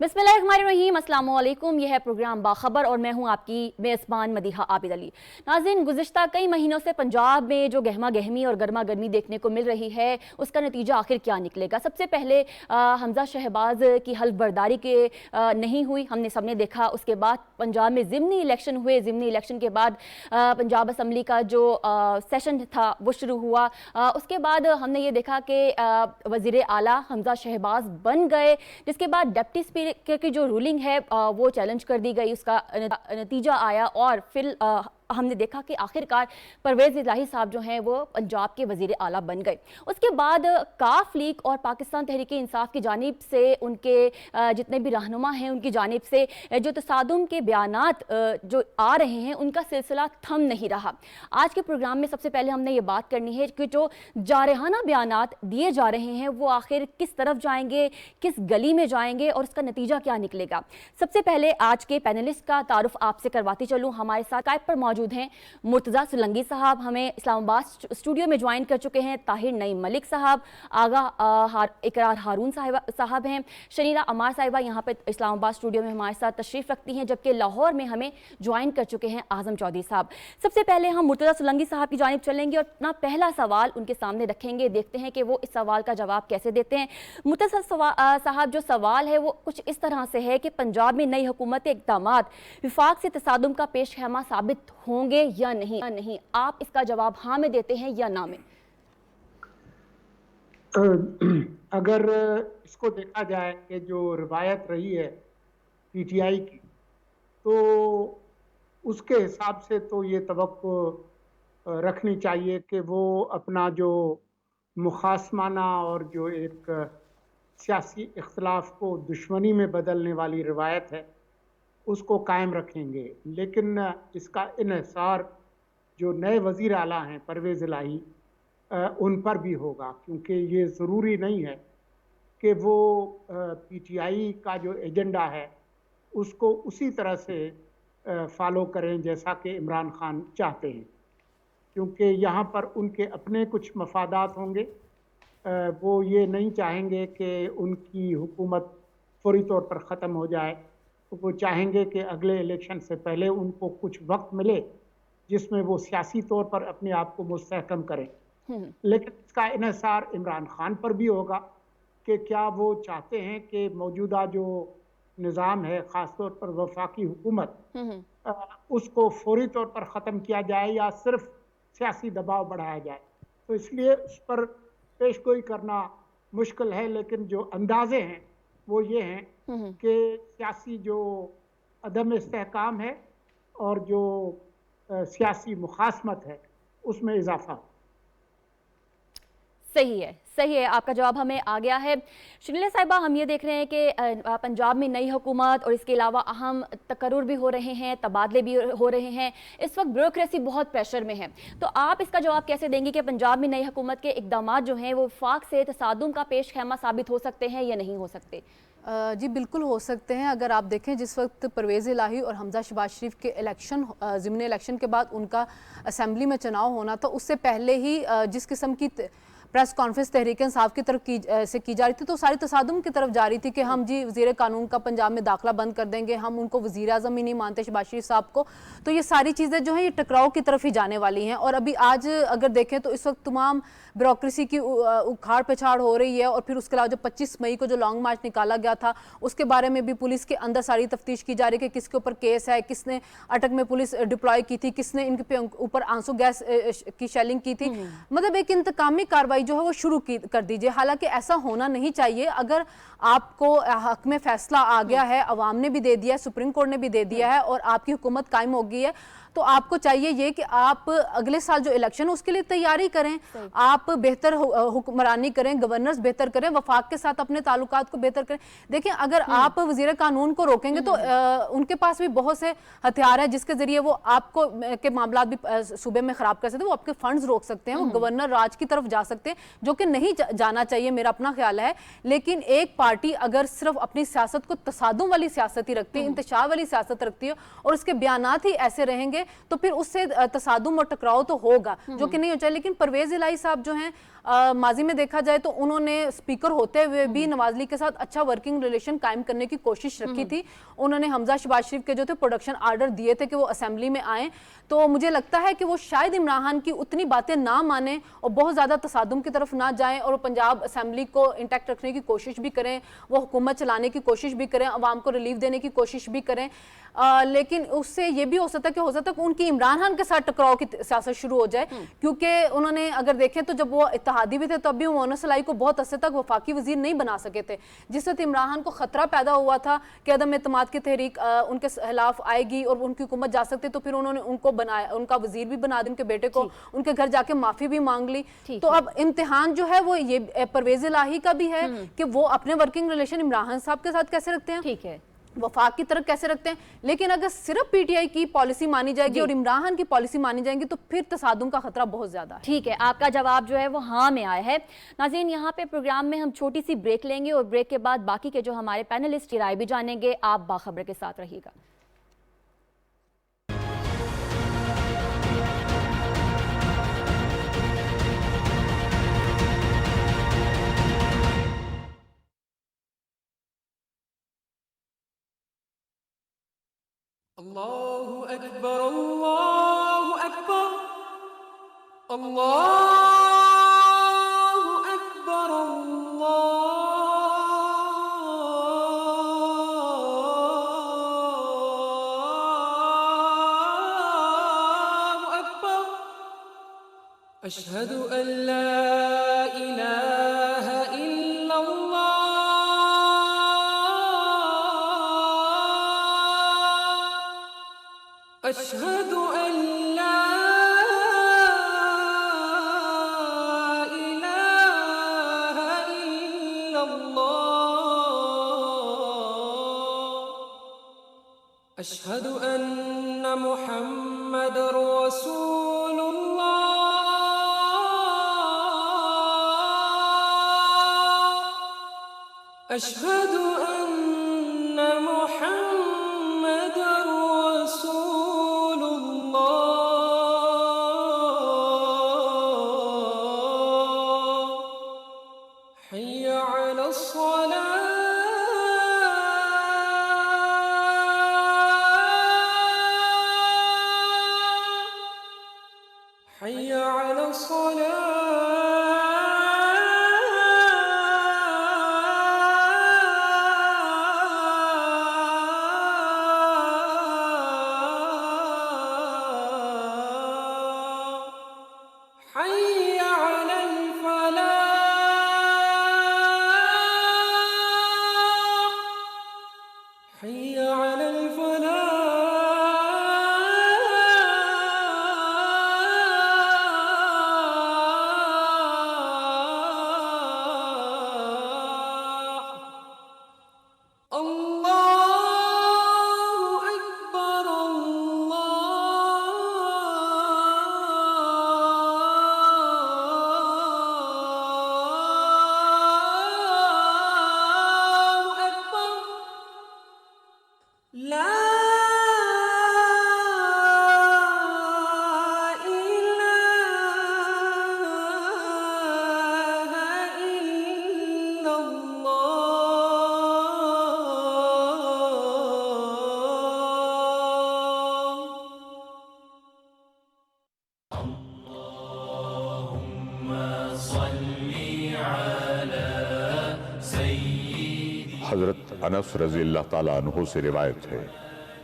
बिस्मिल्लाहिर्रहमानिर्रहीम, अस्सलाम वालेकुम। यह है प्रोग्राम बाखबर और मैं हूं आपकी मेज़बान मदीहा आबिद अली। नाज़रीन, गुज़िश्ता कई महीनों से पंजाब में जो गहमा गहमी और गर्मा गर्मी देखने को मिल रही है, उसका नतीजा आखिर क्या निकलेगा। सबसे पहले हमजा शहबाज की हल्फ बर्दारी के नहीं हुई, हमने सबने देखा। उसके बाद पंजाब में ज़िमनी इलेक्शन हुए। ज़िमनी इलेक्शन के बाद पंजाब असम्बली का जो सेशन था वो शुरू हुआ। उसके बाद हमने ये देखा कि वज़ीर आला हमजा शहबाज बन गए, जिसके बाद डिप्टी स्पीकर की जो रूलिंग है वो चैलेंज कर दी गई। उसका नतीजा आया और फिर हमने देखा कि आखिरकार परवेज़ इलाही साहब जो हैं वो पंजाब के वज़ीर आला बन गए। उसके बाद काफ लीग और पाकिस्तान तहरीक इंसाफ की जानिब से उनके जितने भी रहनुमा हैं उनकी जानिब से जो तसादुम के बयानात जो आ रहे हैं उनका सिलसिला थम नहीं रहा। आज के प्रोग्राम में सबसे पहले हमने ये बात करनी है कि जो जारहाना बयानात दिए जा रहे हैं वो आखिर किस तरफ जाएंगे, किस गली में जाएंगे और उसका नतीजा क्या निकलेगा। सबसे पहले आज के पैनलिस्ट का तारुफ आपसे करवाती चलूँ। हमारे साथ स्काइप पर मौजूद हैं मुर्तज़ा सुलंगी साहब, हमें इस्लामाबाद स्टूडियो में ज्वाइन कर चुके हैं। ताहिर नईम मलिक साहब, आगा इकरार हारून साहब हैं। शनीरा अमार साहिबा यहाँ पे इस्लामाबाद स्टूडियो में हमारे साथ तशरीफ रखती हैं, जबकि लाहौर में हमें ज्वाइन कर चुके हैं आजम चौधरी साहब। सबसे पहले हम मुर्तज़ा सुलंगी साहब की जानिब चलेंगे और अपना पहला सवाल उनके सामने रखेंगे। देखते हैं कि वो इस सवाल का जवाब कैसे देते हैं। मुर्तज़ा साहब, जो सवाल है वो कुछ इस तरह से है कि पंजाब में नई हुकूमत इक़दामात विफाक से तसादुम का पेश खैमा साबित होंगे या नहीं। आप इसका जवाब हाँ में देते हैं या ना में? अगर इसको देखा जाए कि जो रिवायत रही है पीटीआई की, तो उसके हिसाब से तो ये तवक्को रखनी चाहिए कि वो अपना जो मुखासमाना और जो एक सियासी इख्तलाफ को दुश्मनी में बदलने वाली रिवायत है उसको कायम रखेंगे। लेकिन इसका इन्हिसार जो नए वज़ीर आला हैं परवेज़ इलाही उन पर भी होगा, क्योंकि ये ज़रूरी नहीं है कि वो पीटीआई का जो एजेंडा है उसको उसी तरह से फॉलो करें जैसा कि इमरान खान चाहते हैं, क्योंकि यहाँ पर उनके अपने कुछ मफादात होंगे। वो ये नहीं चाहेंगे कि उनकी हुकूमत फौरी तौर पर ख़त्म हो जाए। वो चाहेंगे कि अगले इलेक्शन से पहले उनको कुछ वक्त मिले जिसमें वो सियासी तौर पर अपने आप को मुस्तहकम करें। लेकिन इसका इन्हिसार इमरान खान पर भी होगा कि क्या वो चाहते हैं कि मौजूदा जो निज़ाम है, ख़ास तौर पर वफाकी हुकूमत, उसको फौरी तौर पर ख़त्म किया जाए या सिर्फ सियासी दबाव बढ़ाया जाए। तो इसलिए उस पर पेशगोई करना मुश्किल है, लेकिन जो अंदाजे हैं वो ये हैं कि सियासी जो अदम इस्तेहकाम है और जो सियासी मुखासमत है उसमें इजाफा। सही है, आपका जवाब हमें आ गया है। शनीला साहिबा, हम ये देख रहे हैं कि पंजाब में नई हुकूमत और इसके अलावा अहम तकर्रुर भी हो रहे हैं, तबादले भी हो रहे हैं। इस वक्त ब्यूरोक्रेसी बहुत प्रेशर में है, तो आप इसका जवाब कैसे देंगे कि पंजाब में नई हुकूमत के इक़दामात जो हैं वो वफाक से तसादुम का पेश खैमा साबित हो सकते हैं या नहीं हो सकते? जी बिल्कुल हो सकते हैं। अगर आप देखें जिस वक्त परवेज़ इलाही और हमजा शहबाज शरीफ के इलेक्शन, ज़िमनी इलेक्शन के बाद उनका असम्बली में चुनाव होना था, उससे पहले ही जिस किस्म की प्रेस कॉन्फ्रेंस तहरीक इंसाफ की तरफ की जा रही थी, तो सारी तसादुम की तरफ जा रही थी कि हम जी वज़ीर कानून का पंजाब में दाखिला बंद कर देंगे, हम उनको वज़ीर आज़म ही नहीं मानते शहबाज शरीफ साहब को। तो ये सारी चीज़ें जो हैं ये टकराव की तरफ ही जाने वाली हैं। और अभी आज अगर देखें तो इस वक्त तमाम ब्यूरोक्रेसी की उखाड़ पिछाड़ हो रही है। और फिर उसके अलावा जो 25 मई को जो लॉन्ग मार्च निकाला गया था उसके बारे में भी पुलिस के अंदर सारी तफ्तीश की जा रही है कि किसके ऊपर केस है, किसने अटक में पुलिस डिप्लॉय की थी, किसने इनके ऊपर आंसू गैस की शेलिंग की थी। मतलब एक इंतकामी कार्रवाई जो है वो शुरू कर दीजिए। हालांकि ऐसा होना नहीं चाहिए। अगर आपको हक में फैसला आ गया है, अवाम ने भी दे दिया है, सुप्रीम कोर्ट ने भी दे दिया है और आपकी हुकूमत कायम हो गई है, तो आपको चाहिए ये कि आप अगले साल जो इलेक्शन है उसके लिए तैयारी करें, आप बेहतर हुक्मरानी करें, गवर्नर्स बेहतर करें, वफाक के साथ अपने ताल्लुकात को बेहतर करें। देखिए, अगर आप वजीर कानून को रोकेंगे तो उनके पास भी बहुत से हथियार है जिसके जरिए वो आपको के मामला भी सूबे में खराब कर सकते हैं। वो आपके फंड्स रोक सकते हैं, वो गवर्नर राज की तरफ जा सकते हैं। के, जो कि नहीं जाना चाहिए, मेरा अपना ख्याल है। लेकिन एक पार्टी अगर सिर्फ अपनी सियासत को तसादुम वाली सियासत ही रखती है, इंतशार वाली सियासत रखती है और उसके बयानात ही ऐसे रहेंगे, तो फिर उससे तसादुम और टकराव तो होगा, जो कि नहीं हो चाहिए। लेकिन परवेज इलाही साहब जो हैं, माजी में देखा जाए तो उन्होंने स्पीकर होते हुए भी नवाज लीग के साथ अच्छा वर्किंग रिलेशन कायम करने की कोशिश रखी थी। उन्होंने हमजा शहबाज शरीफ के जो थे प्रोडक्शन आर्डर दिए थे कि वो असेंबली में आए। तो मुझे लगता है कि वो शायद इमरान खान की उतनी बातें ना माने और बहुत ज़्यादा तसादुम की तरफ ना जाएं और पंजाब असेंबली को इंटैक्ट रखने की कोशिश भी करें, वो हुकूमत चलाने की कोशिश भी करें, अवाम को रिलीफ देने की कोशिश भी करें। लेकिन उससे ये भी हो सकता है कि उनकी इमरान खान के साथ टकराव की सियासत शुरू हो जाए, क्योंकि उन्होंने अगर देखें तो जब वो इत्तेहादी भी थे तब भी मोहम्मद सलाई को बहुत अरसे तक वफाकी वजीर नहीं बना सके थे, जिससे इमरान खान को खतरा पैदा हुआ था कि अदम एतमाद की तहरीक उनके खिलाफ आएगी और उनकी हुकूमत जा सकती। तो फिर उन्होंने उनको बनाया, उनका वजीर भी बना दिया, उनके बेटे को उनके घर जाके माफी भी मांग ली। तो अब इम्तिहान जो है वो ये परवेज इलाही का भी है कि वो अपने वर्किंग रिलेशन इमरान खान साहब के साथ कैसे रखते हैं, ठीक है, वफाक की तरफ कैसे रखते हैं। लेकिन अगर सिर्फ पीटीआई की पॉलिसी मानी जाएगी और इमरान खान की पॉलिसी मानी जाएगी तो फिर तसादुम का खतरा बहुत ज्यादा है। ठीक है, आपका जवाब जो है वो हाँ में आया है। नाज़रीन, यहाँ पे प्रोग्राम में हम छोटी सी ब्रेक लेंगे और ब्रेक के बाद बाकी के जो हमारे पैनलिस्ट की राय भी जानेंगे। आप बाखबर के साथ रहिएगा। अल्लाहु अकबर, अल्लाहु अकबर, अल्लाहु अकबर, अल्लाहु अकबर, अशहदु अल्ला इलाहा इल्लल्लाह, अशहदु अल्ला इलाहा इल्लल्लाह, अशहदु अन्न मुहम्मदर रसूलुल्लाह, अशहदु अन्न मुहम्मदर हज़रत अनस रज़ियल्लाहु ताला अन्हु से रिवायत है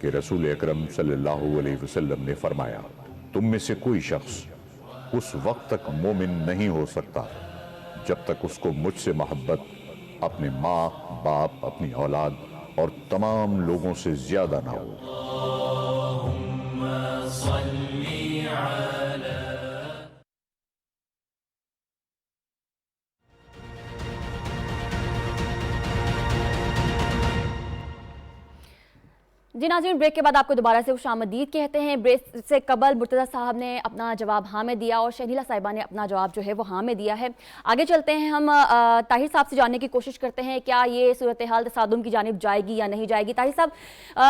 कि रसूल अकरम सल्लल्लाहु अलैहि वसल्लम ने फरमाया, तुम में से कोई शख्स उस वक्त तक मोमिन नहीं हो सकता जब तक उसको मुझसे मोहब्बत अपने माँ बाप, अपनी औलाद और तमाम लोगों से ज्यादा ना हो। जी नाज़रीन, ब्रेक के बाद आपको दोबारा से खुशामदीद कहते हैं। ब्रेक से कबल मुर्तज़ा साहब ने अपना जवाब हाँ में दिया और शहनीला साहिबा ने अपना जवाब जो है वो हाँ में दिया है। आगे चलते हैं, हम ताहिर साहब से जानने की कोशिश करते हैं क्या ये सूरत हाल तसादुम की जानिब जाएगी या नहीं जाएगी। ताहिर साहब,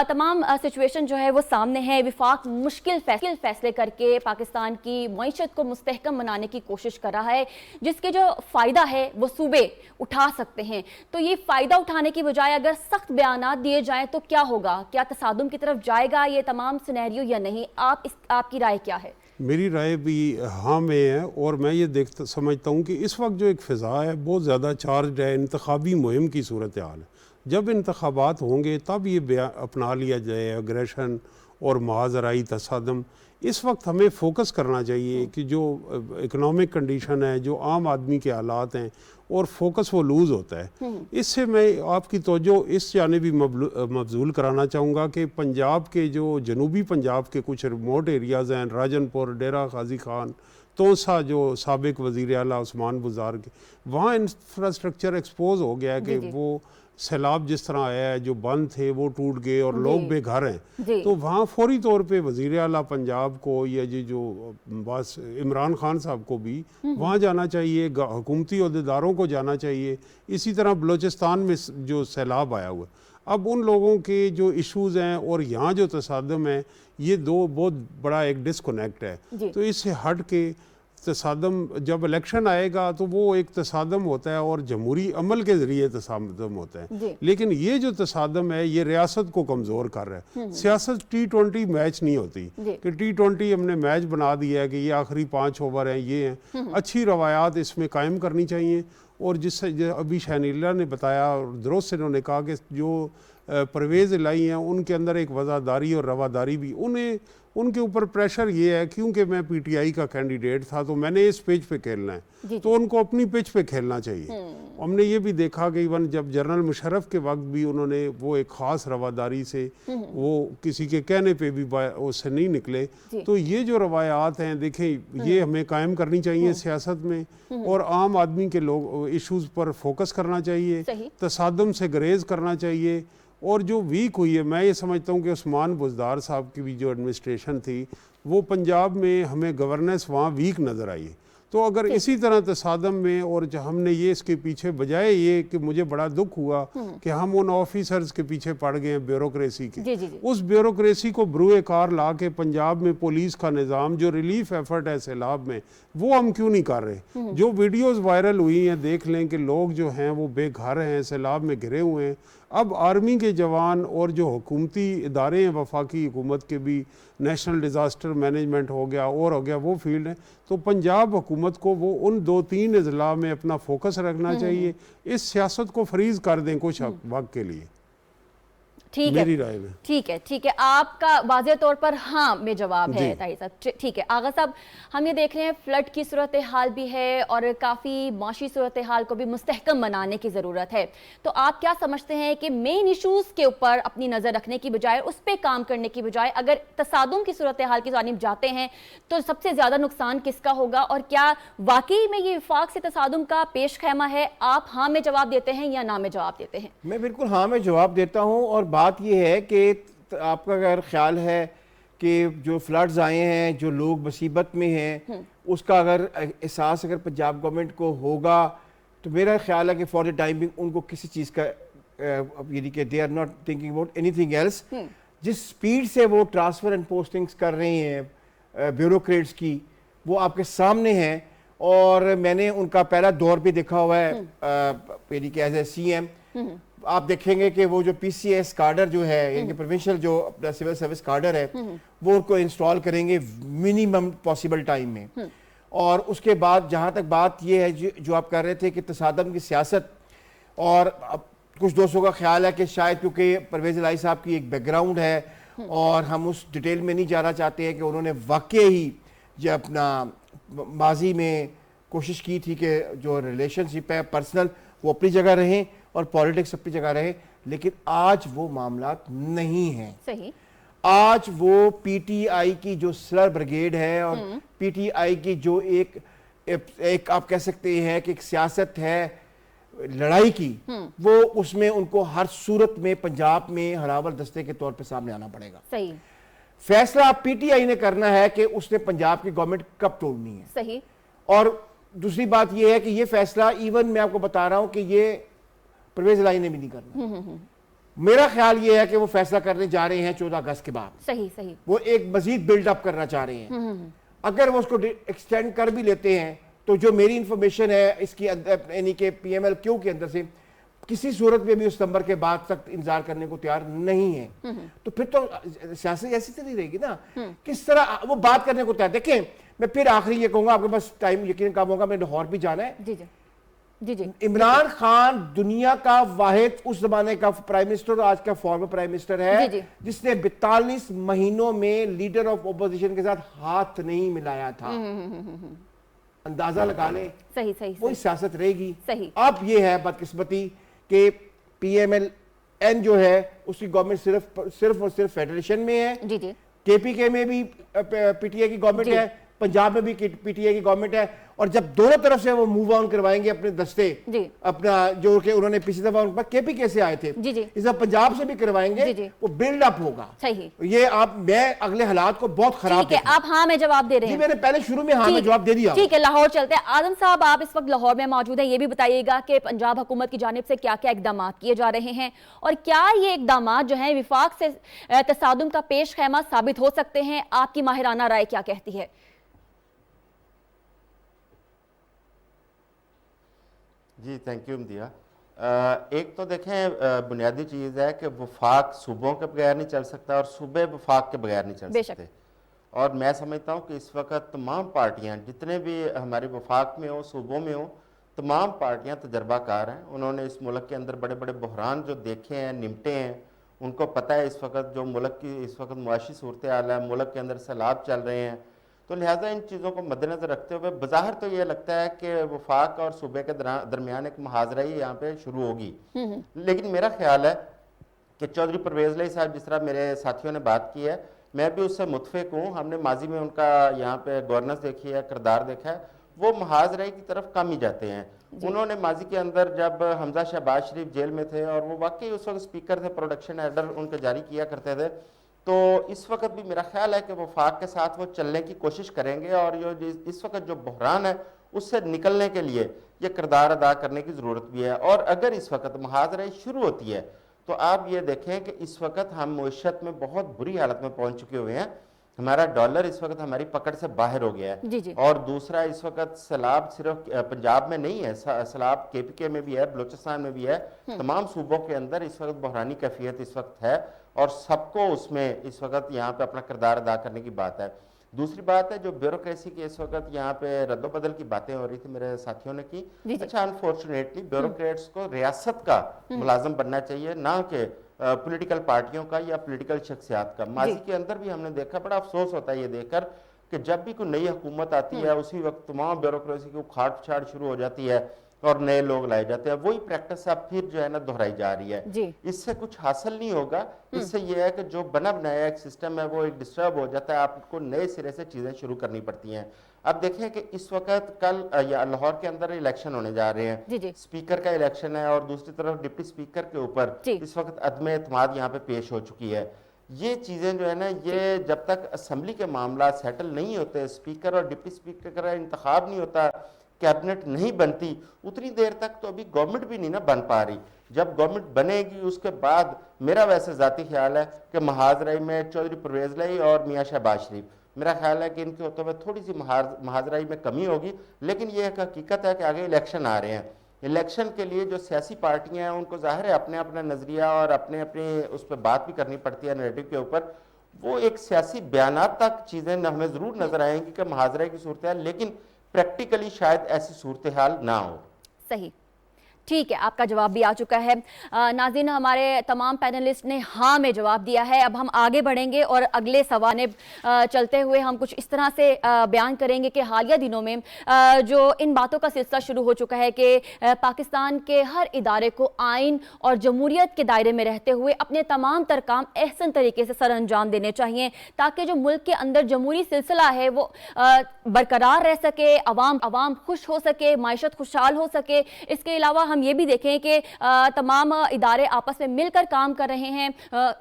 तमाम सिचुएशन जो है वो सामने है। विफाक मुश्किल फैसले करके पाकिस्तान की मईशत को मुस्तहकम बनाने की कोशिश कर रहा है, जिसके जो फ़ायदा है वो सूबे उठा सकते हैं। तो ये फ़ायदा उठाने की बजाय अगर सख्त बयानात दिए जाएँ तो क्या होगा? क्या तसादुम की तरफ जाएगा ये तमाम सिनेरियो या नहीं? आपकी राय क्या है? मेरी राय भी हाँ में है, और मैं ये समझता हूँ कि इस वक्त जो एक फ़िज़ा है बहुत ज़्यादा चार्ज है, इंतखाबी मुहिम की सूरत हाल है। जब इंतखाबात होंगे तब ये अपना लिया जाए अग्रेशन और महाजराई तसादम। इस वक्त हमें फोकस करना चाहिए कि जो इकोनॉमिक कंडीशन है, जो आम आदमी के हालात हैं, और फोकस वो लूज़ होता है। इससे मैं आपकी तवज्जो इस जाने भी मबजूल कराना चाहूँगा कि पंजाब के जो जनूबी पंजाब के कुछ रिमोट एरियाज़ हैं, राजनपुर, डेरा गाजी खान, तोसा, जो साबिक वज़ीर आला उस्मान बुज़ारग, वहाँ इंफ्रास्ट्रक्चर एक्सपोज हो गया है कि वो सैलाब जिस तरह आया है, जो बंद थे वो टूट गए और लोग बेघर हैं। तो वहाँ फौरी तौर पे वज़ीर आला पंजाब को या जो बस इमरान खान साहब को भी वहाँ जाना चाहिए, हुकूमती अहदेदारों को जाना चाहिए। इसी तरह बलूचिस्तान में जो सैलाब आया हुआ, अब उन लोगों के जो इश्यूज़ हैं और यहाँ जो तसादम है, ये दो बहुत बड़ा एक डिस्कनेक्ट है। तो इससे हट के तसादम, जब इलेक्शन आएगा तो वो एक तसादम होता है और जमहूरी अमल के ज़रिए तसादम होता है। लेकिन ये जो तसादम है ये रियासत को कमज़ोर कर रहा है। सियासत T20 मैच नहीं होती कि T20 हमने मैच बना दिया है कि ये आखिरी 5 ओवर हैं, ये हैं। अच्छी रवायात इसमें कायम करनी चाहिए। और जिससे अभी शहनीला ने बताया और दुरुस्त इन्होंने कहा कि जो परवेज़ इलाही हैं उनके अंदर एक वज़ादारी और रवादारी भी, उनके ऊपर प्रेशर ये है क्योंकि मैं PTI का कैंडिडेट था तो मैंने इस पिच पे खेलना है, तो उनको अपनी पिच पे खेलना चाहिए। हमने ये भी देखा कि इवन जब जनरल मुशर्रफ के वक्त भी उन्होंने वो एक ख़ास रवादारी से, वो किसी के कहने पे भी उससे नहीं निकले। तो ये जो रवायात हैं, देखें, ये हमें कायम करनी चाहिए सियासत में, और आम आदमी के लोग इशूज़ पर फोकस करना चाहिए, तसादम से गुरेज करना चाहिए। और जो वीक हुई है, मैं ये समझता हूँ कि उस्मान बुज़दार साहब की भी जो एडमिनिस्ट्रेशन थी, वो पंजाब में हमें गवर्नेंस वहाँ वीक नज़र आई। तो अगर इसी तरह तसादम में, और जो हमने ये इसके पीछे, बजाय ये कि मुझे बड़ा दुख हुआ कि हम उन ऑफिसर्स के पीछे पड़ गए हैं ब्यूरोक्रेसी के, उस ब्यूरोक्रेसी को ब्रुए कार ला के पंजाब में पुलिस का निज़ाम, जो रिलीफ एफर्ट है सैलाब में, वो हम क्यों नहीं कर रहे? जो वीडियोज़ वायरल हुई हैं, देख लें कि लोग जो हैं वो बेघर हैं, सैलाब में घिरे हुए हैं। अब आर्मी के जवान और जो हुकूमती इदारे हैं, वफाकी हुकूमत के भी, नेशनल डिज़ास्टर मैनेजमेंट हो गया और हो गया, वो फील्ड है। तो पंजाब हुकूमत को वो उन 2-3 अजला में अपना फोकस रखना चाहिए। इस सियासत को फ्रीज कर दें कुछ वक्त के लिए। ठीक मेरी है, राय में ठीक है, आपका वाज़े तौर पर हाँ में जवाब है ताहिर साहब। ठीक है आगा साहब, हम ये देख रहे हैं फ्लड की सूरत हाल भी है और काफ़ी माशी सूरत हाल को भी मुस्तहकम बनाने की ज़रूरत है। तो आप क्या समझते हैं कि मेन इशूज़ के ऊपर अपनी नज़र रखने की बजाय, उस पर काम करने की बजाय, अगर तसादुम की सूरत हाल की जानिब जाते हैं तो सबसे ज़्यादा नुकसान किसका होगा? और क्या वाकई में ये वफाक से तसादुम का पेश खैमा है? आप हाँ में जवाब देते हैं या ना में जवाब देते हैं? मैं बिल्कुल हाँ में जवाब देता हूँ। और बात यह है कि आपका अगर ख्याल है कि जो फ्लड्स आए हैं, जो लोग मुसीबत में हैं, उसका अगर एहसास अगर पंजाब गवर्नमेंट को होगा, तो मेरा ख्याल है कि फॉर द टाइम बिंग उनको किसी चीज़ का, यानी कि they are not thinking about anything else. जिस स्पीड से वो ट्रांसफ़र एंड पोस्टिंग्स कर रहे हैं ब्यूरोक्रेट्स की, वो आपके सामने है। और मैंने उनका पहला दौर भी देखा हुआ है, यानी कि एज ए CM। आप देखेंगे कि वो जो PCS कार्डर जो है, यानी कि प्रोविंशियल जो अपना सिविल सर्विस कार्डर है, वो उनको इंस्टॉल करेंगे मिनिमम पॉसिबल टाइम में। और उसके बाद जहाँ तक बात ये है जो आप कर रहे थे कि तसादम की सियासत, और अब कुछ दोस्तों का ख्याल है कि शायद क्योंकि परवेज़ इलाही साहब की एक बैकग्राउंड है और हम उस डिटेल में नहीं जाना चाहते हैं कि उन्होंने वाकई ही जो अपना माजी में कोशिश की थी कि जो रिलेशनशिप है पर्सनल, वो अपनी जगह रहें और पॉलिटिक्स अपनी जगह रहे। लेकिन आज वो मामला नहीं है। सही। आज वो PTI की जो स्लर ब्रिगेड है और PTI की जो एक आप कह सकते हैं कि एक सियासत है, लड़ाई की, वो उसमें उनको हर सूरत में पंजाब में हरावर दस्ते के तौर पे सामने आना पड़ेगा। सही फैसला पीटीआई ने करना है कि उसने पंजाब की गवर्नमेंट कब तोड़नी है। सही। और दूसरी बात यह है कि ये फैसला इवन मैं आपको बता रहा हूं कि ये परवेज इलाही ने भी नहीं करना। मेरा ख्याल ये है कि वो फैसला करने जा रहे हैं 14 अगस्त के बाद। सही सही। वो एक मजीद बिल्डअप करना चाह रहे हैं। अगर वो उसको एक्सटेंड कर भी लेते हैं तो जो मेरी इंफॉर्मेशन है इसकी यानी कि PMLQ के अंदर से किसी सूरत में भी उस नंबर के बाद तक इंतजार करने को तैयार नहीं है। तो फिर तो सियासत ऐसी तो नहीं रहेगी ना, किस तरह वो बात करने को तैयार। देखें, मैं फिर आखिरी ये कहूंगा, आपके पास टाइम यकीन कम होगा, मैं लाहौर भी जाना है। जी जी जी जी। इमरान खान दुनिया का वाहिद उस जमाने का प्राइम मिनिस्टर और आज का फॉर्मर प्राइम मिनिस्टर है जी जी। जिसने 42 महीनों में लीडर ऑफ ओपोजिशन के साथ हाथ नहीं मिलाया था। अंदाजा लगा ले, सही सही वही सियासत रहेगी। सही। अब ये है बदकिस्मती कि PMLN जो है उसकी गवर्नमेंट सिर्फ और सिर्फ फेडरेशन में है। जी जी। KPK में भी PTI की गवर्नमेंट जी। है, पंजाब में भी PTI की गवर्नमेंट है। और जब दोनों तरफ से वो मूव ऑन करवाएंगे अपने दस्ते, जी। अपना जो कि उन्होंने पिछली दफा उन पर KPK से आए थे, जी जी। इस बार पंजाब से भी करवाएंगे, जी जी। वो बिल्ड अप होगा। सही। ये आप मैं अगले हालात को बहुत खराब ठीक है, आप हाँ में जवाब दे रहे जी, हैं। मैंने पहले शुरू में हाँ में जवाब दे दिया। ठीक है, लाहौर चलते हैं। आजम साहब, आप इस वक्त लाहौर में मौजूद हैं, ये भी बताइएगा कि पंजाब हुकूमत की जानिब से क्या क्या इकदाम किए जा रहे हैं और क्या ये इकदाम जो हैं विफाक से तसादुम का पेश खैमा साबित हो सकते हैं? आपकी माहिराना राय क्या कहती है? जी, थैंक यू मदिया। एक तो देखें, बुनियादी चीज़ है कि वफाक सूबों के बगैर नहीं चल सकता और सूबे वफाक के बगैर नहीं चल सकते। और मैं समझता हूँ कि इस वक्त तमाम पार्टियाँ जितने भी हमारे वफाक में हो, सूबों में हो, तमाम पार्टियाँ तजर्बाकार हैं। उन्होंने इस मुल्क के अंदर बड़े बड़े बहरान जो देखे हैं, निपटे हैं। उनको पता है इस वक्त जो मुल्क की इस वक्त मुआशी सूरत हाल है, मुल्क के अंदर सैलाब चल रहे हैं। तो लिहाजा इन चीज़ों को मद्देनज़र रखते हुए बज़ाहिर तो ये लगता है कि वफाक और सूबे के दरमियान एक मुहाजरा ही यहाँ पे शुरू होगी। लेकिन मेरा ख्याल है कि चौधरी परवेज़ इलाही साहब, जिस तरह मेरे साथियों ने बात की है, मैं भी उससे मुतफिक हूँ। हमने माजी में उनका यहाँ पे गवर्नेंस देखी है, किरदार देखा है, वो मुहाजरे की तरफ कम ही जाते हैं। उन्होंने माजी के अंदर जब हमजा शहबाज शरीफ जेल में थे और वो वाकई उस वक्त स्पीकर थे, प्रोडक्शन ऑर्डर उनके जारी किया करते थे, तो इस वक्त भी मेरा ख्याल है कि वफाक के साथ वो चलने की कोशिश करेंगे और ये इस वक्त जो बहरान है उससे निकलने के लिए ये किरदार अदा करने की ज़रूरत भी है। और अगर इस वक्त मुहाजरा शुरू होती है तो आप ये देखें कि इस वक्त हम मईशत में बहुत बुरी हालत में पहुंच चुके हुए हैं। हमारा डॉलर इस वक्त हमारी पकड़ से बाहर हो गया है। जी जी। और दूसरा, इस वक्त सैलाब सिर्फ पंजाब में नहीं है, सैलाब KPK में भी है, बलोचिस्तान में भी है, तमाम सूबों के अंदर इस वक्त बहरानी कैफियत इस वक्त है और सबको उसमें इस वक्त यहाँ पे अपना किरदार अदा करने की बात है। दूसरी बात है जो ब्यूरोक्रेसी की इस वक्त यहाँ पे रद्दोबदल की बातें हो रही थी, मेरे साथियों ने की। अच्छा, अनफॉर्चुनेटली ब्यूरोक्रेट्स को रियासत का मुलाजम बनना चाहिए, ना कि पॉलिटिकल पार्टियों का या पॉलिटिकल शख्सियात का। माजी के अंदर भी हमने देखा, बड़ा अफसोस होता है ये देखकर कि जब भी कोई नई हुकूमत आती है उसी वक्त तमाम ब्यूरोक्रेसी की उखाड़ पछाड़ शुरू हो जाती है और नए लोग लाए जाते हैं। वही प्रैक्टिस अब फिर जो है ना दोहराई जा रही है। इससे कुछ हासिल नहीं होगा। इससे यह है कि जो बना बनाया एक सिस्टम है वो एक डिस्टर्ब हो जाता है, आपको नए सिरे से चीजें शुरू करनी पड़ती हैं। अब देखें कि इस वक्त कल या लाहौर के अंदर इलेक्शन होने जा रहे हैं, स्पीकर का इलेक्शन है और दूसरी तरफ डिप्टी स्पीकर के ऊपर इस वक्त अदम एतमाद यहाँ पे पेश हो चुकी है। ये चीजें जो है ना, ये जब तक असम्बली के मामला सेटल नहीं होते, स्पीकर और डिप्टी स्पीकर का इंतखाब नहीं होता, कैबिनेट नहीं बनती, उतनी देर तक तो अभी गवर्नमेंट भी नहीं ना बन पा रही। जब गवर्नमेंट बनेगी उसके बाद मेरा वैसे जाती ख्याल है कि महाजराई में चौधरी परवेज़ इलाही और मियां शहबाज शरीफ, मेरा ख्याल है कि इनके होते हुए थोड़ी सी महाजराई में कमी होगी। लेकिन ये एक हकीकत है कि आगे इलेक्शन आ रहे हैं। इलेक्शन के लिए जो सियासी पार्टियां हैं उनको जाहिर है अपने अपना नज़रिया और अपने अपने उस पर बात भी करनी पड़ती है नैरेटिव के ऊपर। वो एक सियासी बयानात तक चीज़ें हमें ज़रूर नजर आएंगी कि महाजरे की सूरत हाल, लेकिन प्रैक्टिकली शायद ऐसी सूरत हाल ना हो। सही, ठीक है, आपका जवाब भी आ चुका है। नाज़रीन, हमारे तमाम पैनलिस्ट ने हाँ में जवाब दिया है। अब हम आगे बढ़ेंगे और अगले सवाल में चलते हुए हम कुछ इस तरह से बयान करेंगे कि हालिया दिनों में जो इन बातों का सिलसिला शुरू हो चुका है कि पाकिस्तान के हर इदारे को आइन और जमहूरियत के दायरे में रहते हुए अपने तमाम तर काम एहसन तरीके से सर अंजाम देने चाहिए ताकि जो मुल्क के अंदर जमहूरी सिलसिला है वो बरकरार रह सके, अवाम खुश हो सके, माइशत खुशहाल हो सके। इसके अलावा हम ये भी देखें कि तमाम इदारे आपस में मिलकर काम कर रहे हैं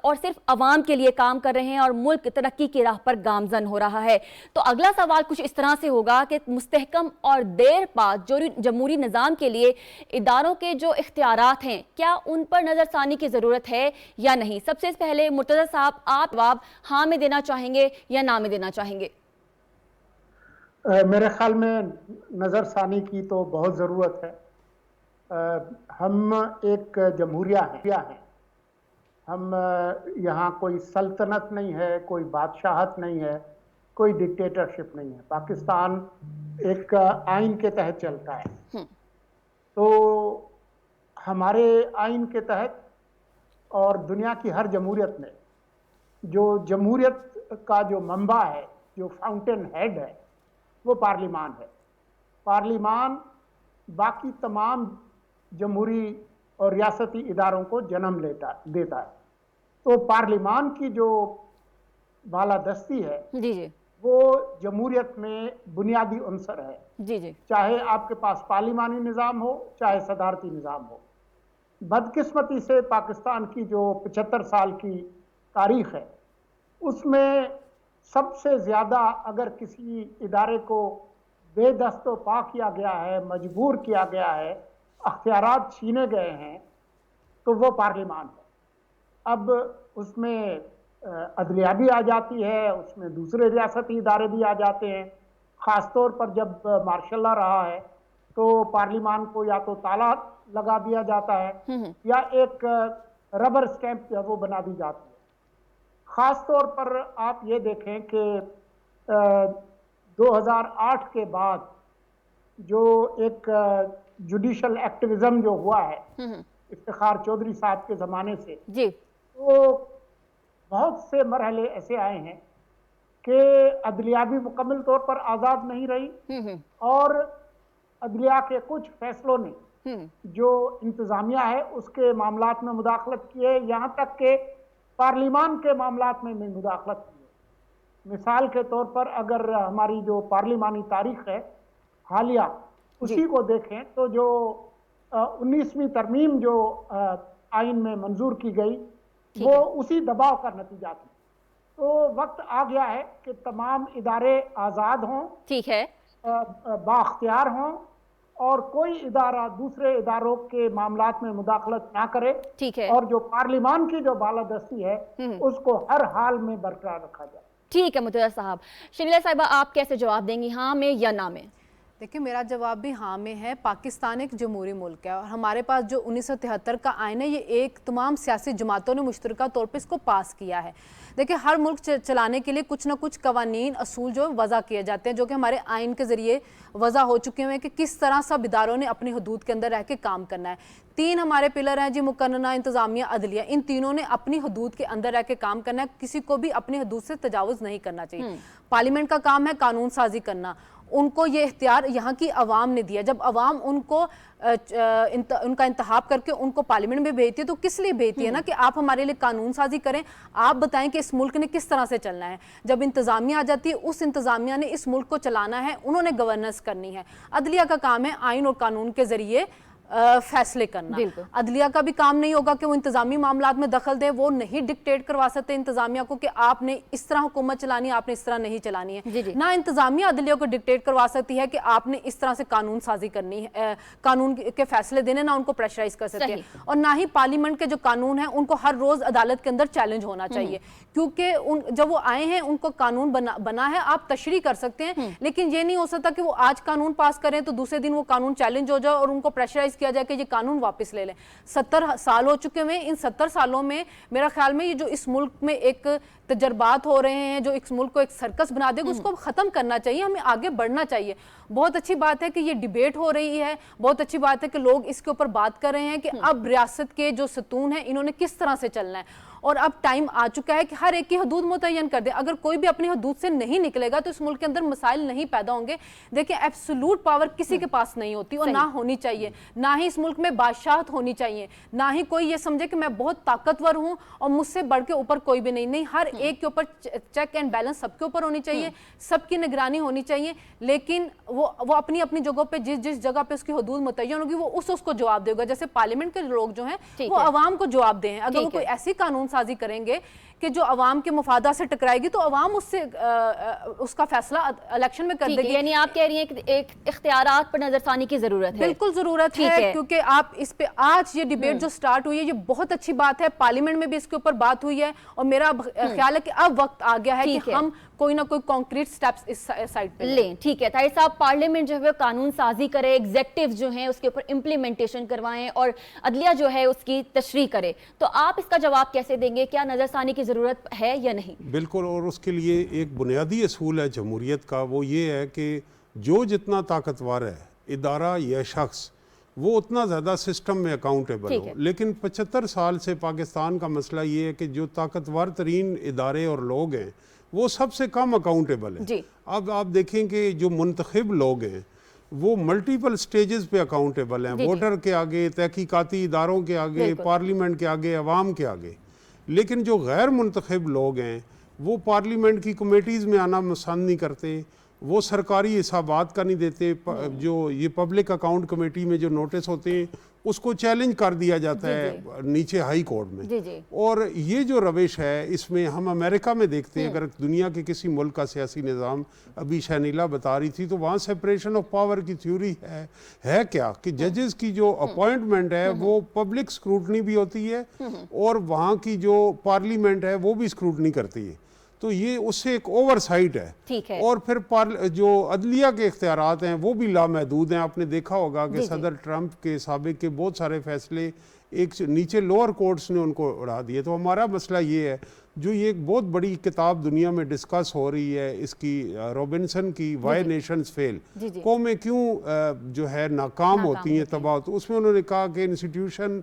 और सिर्फ अवाम के लिए काम कर रहे हैं और मुल्क तरक्की की राह पर गामजन हो रहा है। तो अगला सवाल कुछ इस तरह से होगा कि मुस्तहकम और देर बाद जमहूरी निज़ाम के लिए इदारों के जो इख्तियारात हैं, क्या उन पर नज़रसानी की ज़रूरत है या नहीं? सबसे पहले मुर्तज़ा साहब, आप जवाब हाँ में देना चाहेंगे या ना में देना चाहेंगे? मेरे ख्याल में नज़रसानी की तो बहुत ज़रूरत है। हम एक जमहूरिया हैं, हम यहाँ कोई सल्तनत नहीं है, कोई बादशाहत नहीं है, कोई डिक्टेटरशिप नहीं है। पाकिस्तान एक आइन के तहत चलता है। तो हमारे आइन के तहत और दुनिया की हर जमहूरियत में जो जमहूरियत का जो मंबा है, जो फाउंटेन हेड है, वो पार्लिमान है। पार्लिमान बाकी तमाम जमहूरी और रियासती इदारों को जन्म देता है। तो पार्लिमान की जो बालादस्ती है जी जी, वो जमहूरियत में बुनियादी अंसर है। जी जी, चाहे आपके पास पार्लिमानी निज़ाम हो, चाहे सदारती निज़ाम हो। बदकिस्मती से पाकिस्तान की जो 75 साल की तारीख है, उसमें सबसे ज़्यादा अगर किसी इदारे को बेदस्तो पा किया गया है, मजबूर किया गया है, अख्तियारात छीने गए हैं, तो वो पार्लिमान है। अब उसमें अदलिया भी आ जाती है, उसमें दूसरे रियासती इदारे भी आ जाते हैं। ख़ास तौर पर जब मार्शल लॉ रहा है तो पार्लिमान को या तो ताला लगा दिया जाता है या एक रबर स्टैंप जो है वो बना दी जाती है। ख़ास तौर पर आप ये देखें कि 2008 के बाद जो एक जुडिशल एक्टिविज्म जो हुआ है इफ्तिखार चौधरी साहब के ज़माने से जी, तो बहुत से मरहले ऐसे आए हैं कि अदलिया भी मुकम्मल तौर पर आज़ाद नहीं रही और अदलिया के कुछ फैसलों ने जो इंतज़ामिया है उसके मामलात में मुदाखलत किए, यहाँ तक कि पार्लिमान के मामलात में मुदाखलत किए। मिसाल के तौर पर अगर हमारी जो पार्लिमानी तारीख है हालिया, उसी को देखें तो जो 19वीं तरमीम जो आइन में मंजूर की गई वो उसी दबाव का नतीजा थी। तो वक्त आ गया है कि तमाम इदारे आज़ाद हों, ठीक है, बाख्तियार हों और कोई इदारा दूसरे इदारों के मामलात में मुदाखलत ना करे, ठीक है, और जो पार्लिमान की जो बालादस्ती है उसको हर हाल में बरकरार रखा जाए। ठीक है मुर्तज़ा साहब। शर्मिला साहिबा, आप कैसे जवाब देंगी, हाँ में या ना में? देखिए, मेरा जवाब भी हाँ में है। पाकिस्तान एक जमहूरी मुल्क है और हमारे पास जो 1973 का आइन है, ये एक तमाम सियासी जमातों ने मुश्तरका तौर पे इसको पास किया है। देखिए, हर मुल्क चलाने के लिए कुछ ना कुछ कवानीन असूल जो वज़ा किए जाते हैं, जो कि हमारे आइन के ज़रिए वज़ा हो चुके हैं कि किस तरह सब इदारों ने अपनी हदूद के अंदर रह के काम करना है। 3 हमारे पिलर हैं जी, मुकन्ना, इंतज़ामिया, अदलिया। इन तीनों ने अपनी हदूद के अंदर रह के काम करना है, किसी को भी अपनी हदूद से तजावुज़ नहीं करना चाहिए। पार्लियामेंट का काम है कानून साजी करना, उनको ये इख्तियार यहाँ की अवाम ने दिया। जब अवाम उनको उनका इंतखाब करके उनको पार्लियामेंट में भेजती है तो किस लिए भेजती है ना, कि आप हमारे लिए कानून साजी करें, आप बताएं कि इस मुल्क ने किस तरह से चलना है। जब इंतज़ामिया आ जाती है, उस इंतज़ामिया ने इस मुल्क को चलाना है, उन्होंने गवर्नेंस करनी है। अदलिया का काम है आइन और कानून के ज़रिए फैसले करना। अदलिया का भी काम नहीं होगा कि वो इंतजामी मामलात में दखल दे, वो नहीं डिक्टेट करवा सकते इंतजामिया को कि आपने इस तरह हुकूमत चलानी है, आपने इस तरह नहीं चलानी है। ना इंतजामिया अदलिया को डिक्टेट करवा सकती है कि आपने इस तरह से कानून साजी करनी है, कानून के फैसले देने, ना उनको प्रेशराइज कर सकती है। और ना ही पार्लियामेंट के जो कानून है उनको हर रोज अदालत के अंदर चैलेंज होना चाहिए, क्योंकि जब वो आए हैं उनको कानून बना है, आप तशरीह कर सकते हैं, लेकिन ये नहीं हो सकता कि वो आज कानून पास करें तो दूसरे दिन वो कानून चैलेंज हो जाए और उनको प्रेशराइज किया जाए कि ये कानून वापस ले लें। 70 साल हो चुके हैं। इन 70 सालों में मेरा ख्याल में ये जो इस मुल्क में एक तजर्बात हो रहे हैं, जो इस मुल्क को एक सर्कस बना देगा, उसको खत्म करना चाहिए, हमें आगे बढ़ना चाहिए। बहुत अच्छी बात है कि ये डिबेट हो रही है, बहुत अच्छी बात है कि लोग इसके ऊपर बात कर रहे हैं कि अब रियासत के जो सतून है इन्होंने किस तरह से चलना है। और अब टाइम आ चुका है कि हर एक की हदूद मुतय्यन कर दे। अगर कोई भी अपनी हदूद से नहीं निकलेगा तो इस मुल्क के अंदर मसाइल नहीं पैदा होंगे। देखिए, एब्सोल्यूट पावर किसी के पास नहीं होती और ना होनी चाहिए, ना ही इस मुल्क में बादशाहत होनी चाहिए, ना ही कोई ये समझे कि मैं बहुत ताकतवर हूं और मुझसे बढ़ के ऊपर कोई भी नहीं। हर एक के ऊपर चेक एंड बैलेंस सबके ऊपर होनी चाहिए, सबकी निगरानी होनी चाहिए, लेकिन वो अपनी अपनी जगहों पे जिस जगह पे उसकी हदूद मुतय्यन होगी वो उसको जवाब देगा। जैसे पार्लियामेंट के लोग जो हैं वो अवाम को जवाब दें। अगर वो कोई ऐसी कानून साजी करेंगे कि जो अवाम के मुफादा से टकराएगी तो अवाम उससे उसका फैसला इलेक्शन में कर देगी। यानी आप कह रही हैं कि एक इख्तियारात पर नजरसानी की जरूरत है। बिल्कुल जरूरत है, क्योंकि आप इस पे आज ये डिबेट जो स्टार्ट हुई है ये बहुत अच्छी बात है। पार्लियामेंट में भी इसके ऊपर बात हुई है और मेरा ख्याल है कि अब वक्त आ गया है कि हम कोई ना कोई कॉन्क्रीट स्टेप्स इस साइड पे लें। ठीक है ताहिर साहब, पार्लियामेंट जो है कानून साजी करे, एग्जेक्टिव जो है उसके ऊपर इम्प्लीमेंटेशन करवाएं और अदलिया जो है उसकी तशरीह करे, तो आप इसका जवाब कैसे देंगे? क्या नजरसानी की जरूरत है या नहीं? बिल्कुल, और उसके लिए एक बुनियादी असूल है जमहूरियत का, वो ये है कि जो जितना ताकतवर है इदारा या शख्स वो उतना ज़्यादा सिस्टम में अकाउंटेबल हो। लेकिन 75 साल से पाकिस्तान का मसला ये है कि जो ताकतवर तरीन इदारे और लोग हैं वो सबसे कम अकाउंटेबल हैं। अब आप देखें कि जो मुंतखब लोग हैं वो मल्टीपल स्टेजेस पे अकाउंटेबल हैं, वोटर के आगे, तहकीकाती इदारों के आगे, पार्लियामेंट के आगे, अवाम के आगे। लेकिन जो गैर मुंतखब लोग हैं वो पार्लियामेंट की कमेटीज़ में आना पसंद नहीं करते, वो सरकारी हिसाबात का नहीं देते। जो ये पब्लिक अकाउंट कमेटी में जो नोटिस होते हैं उसको चैलेंज कर दिया जाता है नीचे हाई कोर्ट में। और ये जो रविश है इसमें हम अमेरिका में देखते हैं, अगर दुनिया के किसी मुल्क का सियासी निज़ाम, अभी शहनीला बता रही थी, तो वहाँ सेपरेशन ऑफ पावर की थ्योरी है क्या कि जजेस की जो अपॉइंटमेंट है वो पब्लिक स्क्रूटनी भी होती है और वहाँ की जो पार्लियामेंट है वो भी स्क्रूटनी करती है। तो ये उससे एक ओवरसाइट है। ठीक है। और फिर जो अदलिया के इख्तियारात हैं वो भी लामहदूद हैं। आपने देखा होगा कि सदर ट्रंप के साबिक के बहुत सारे फैसले एक नीचे लोअर कोर्ट्स ने उनको उड़ा दिए। तो हमारा मसला ये है, जो ये एक बहुत बड़ी किताब दुनिया में डिस्कस हो रही है इसकी, रॉबिन्सन की वाई नेशंस फेल, कौमें क्यों जो है नाकाम होती हैं, तबाह, तो उसमें उन्होंने कहा कि इंस्टीट्यूशन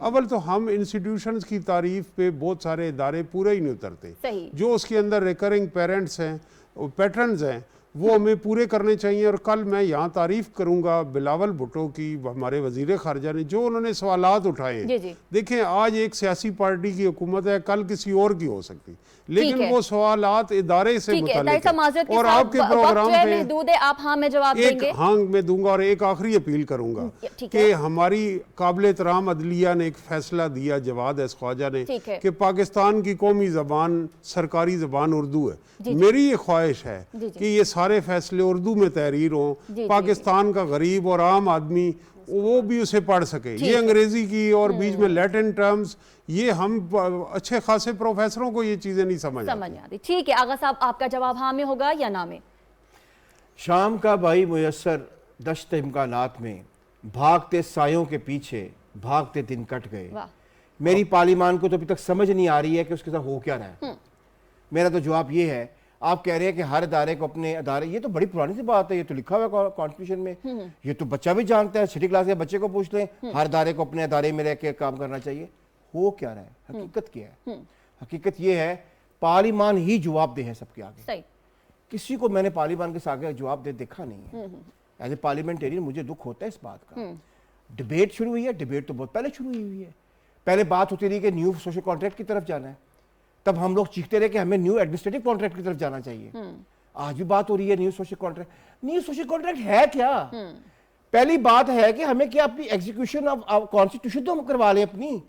अव्वल तो हम इंस्टीट्यूशंस की तारीफ पे बहुत सारे इदारे पूरे ही नहीं उतरते। जो उसके अंदर रिकरिंग पेरेंट्स हैं, पैटर्न्स हैं, वो हमें पूरे करने चाहिए। और कल मैं यहाँ तारीफ करूँगा बिलावल भुट्टो की, हमारे वजीर खारजा ने, जो उन्होंने सवालात उठाए हैं। देखें, आज एक सियासी पार्टी की हुकूमत है, कल किसी और की हो सकती, लेकिन वो सवालात इदारे से मुताल्लिक है। और आपके प्रोग्राम पे आप हाँ में जवाब देंगे? हाँ मैं दूंगा। और एक आखिरी अपील करूंगा कि हमारी काबिल एहतराम अदलिया ने एक फैसला दिया, जवाद एस ख्वाजा ने, कि पाकिस्तान की कौमी जबान, सरकारी जबान उर्दू है। मेरी ये ख्वाहिश है कि ये सारे फैसले उर्दू में तहरीर हों, पाकिस्तान का गरीब और आम आदमी वो भी उसे पढ़ सके। ये अंग्रेजी की और बीच में लैटिन टर्म्स, ये हम अच्छे खासे प्रोफेसरों को ये चीजें नहीं समझ आती। ठीक है आगा साहब, आपका जवाब हाँ में होगा या ना में? शाम का भाई मुयस्सर दश्त इम्कानात में भागते सायों के पीछे भागते दिन कट गए। मेरी पार्लियामान को तो अभी तक समझ नहीं आ रही है कि उसके साथ हो क्या रहा है। मेरा तो जवाब ये है, आप कह रहे हैं कि हर अदारे को अपने अदारे, ये तो बड़ी पुरानी सी बात है, ये तो लिखा हुआ है कॉन्स्टिट्यूशन में, ये तो बच्चा भी जानता है, 6ठी क्लास के बच्चे को पूछ लें, हर अदारे को अपने अदारे में रह के काम करना चाहिए। हो क्या रहा है, हकीकत क्या है? हकीकत ये है पार्लियामान ही जवाबदेह है सबके आगे। किसी को मैंने पार्लियामान के आगे जवाब दे देखा नहीं है। एज ए पार्लियामेंटेरियन मुझे दुख होता है इस बात का। डिबेट शुरू हुई है, डिबेट तो बहुत पहले शुरू हुई है। पहले बात होती रही कि न्यू सोशल कॉन्ट्रैक्ट की तरफ जाना है, तब हम लोग चीखते रहे कि हमें न्यू एडमिनिस्ट्रेटिव कॉन्ट्रैक्ट की तरफ जाना चाहिए। आज भी बात हो रही है new social contract. New social contract है क्या? पहली बात है कि हमें क्या अपनी एग्जीक्यूशन ऑफ कॉन्स्टिट्यूशन तो हम करवा लें अपनी।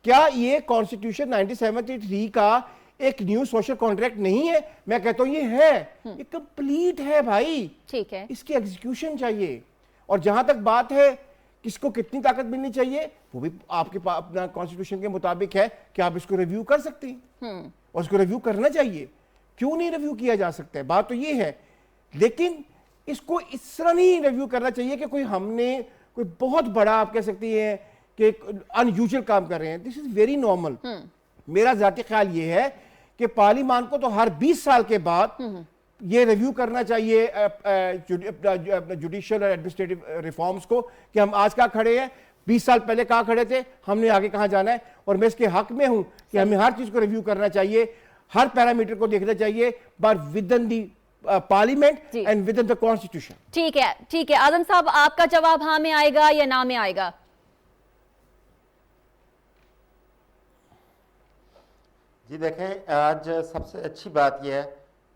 क्या ये कॉन्स्टिट्यूशन 1973 का एक न्यू सोशल कॉन्ट्रैक्ट नहीं है? मैं कहता हूं ये है, ये कंप्लीट है भाई। ठीक है, इसकी एग्जीक्यूशन चाहिए। और जहां तक बात है किसको कितनी ताकत मिलनी चाहिए, वो भी आपके अपना कॉन्स्टिट्यूशन के मुताबिक है कि आप इसको रिव्यू कर सकते हैं और इसको रिव्यू करना चाहिए। क्यों नहीं रिव्यू किया जा सकता है, बात तो ये है। लेकिन इसको इस तरह नहीं रिव्यू करना चाहिए कि कोई हमने कोई बहुत बड़ा, आप कह सकती है कि अनयूजुअल काम कर रहे हैं। This is very normal. मेरा जाती ख्याल ये है कि पार्लियामान को तो हर 20 साल के बाद ये रिव्यू करना चाहिए जुडिशियल और एडमिनिस्ट्रेटिव रिफॉर्म्स को कि हम आज क्या खड़े हैं। 20 साल पहले कहाँ खड़े थे, हमने आगे कहाँ जाना है। और मैं इसके हक में हूँ कि हमें हर चीज़ को रिव्यू करना चाहिए, हर पैरामीटर को देखना चाहिए, but with in the parliament and with in the constitution. ठीक है आजम साहब, आपका जवाब हाँ में आएगा या ना में आएगा? जी देखें, आज सबसे अच्छी बात यह है